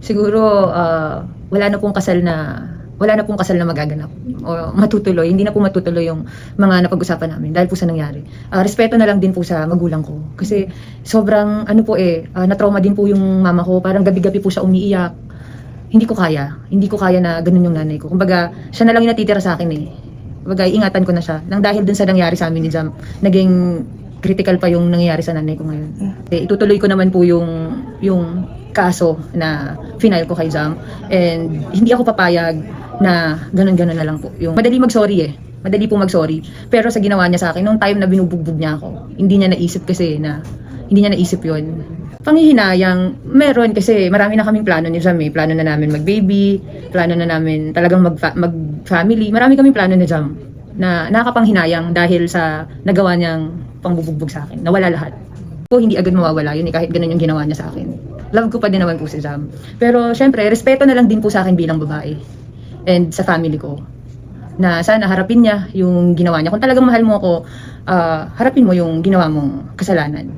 Siguro, wala na pong kasal na magaganap o matutuloy. Hindi na po matutuloy yung mga napag-usapan namin dahil po sa nangyari. Respeto na lang din po sa magulang ko. Kasi sobrang na-trauma din po yung mama ko. Parang gabi-gabi po siya umiiyak. Hindi ko kaya na ganun yung nanay ko. Kumbaga, siya na lang yung natitira sa akin eh. Kumbaga, ingatan ko na siya. Nang dahil dun sa nangyari sa amin ni Jam, naging critical pa yung nangyayari sa nanay ko ngayon. Itutuloy ko naman po yung kaso na final ko kay Jam. And hindi ako papayag na ganun-ganun na lang po. Yung madali mag-sorry eh. Madali po mag-sorry. Pero sa ginawa niya sa akin, nung time na binubugbog niya ako, hindi niya naisip yun. Panghihinayang, meron kasi marami na kaming plano ni Jam eh. Plano na namin mag-baby, plano na namin talagang mag-family. Marami kaming plano ni Jam na nakakapanghinayang dahil sa nagawa niyang pangbubugbog sa akin. Nawala lahat. Po, hindi agad mawawala yun eh, kahit ganun yung ginawa niya sa akin. Love ko pa din naman po si Jam. Pero syempre, respeto na lang din po sa akin bilang babae. And sa family ko. Na sana harapin niya yung ginawa niya. Kung talagang mahal mo ako, harapin mo yung ginawa mong kasalanan.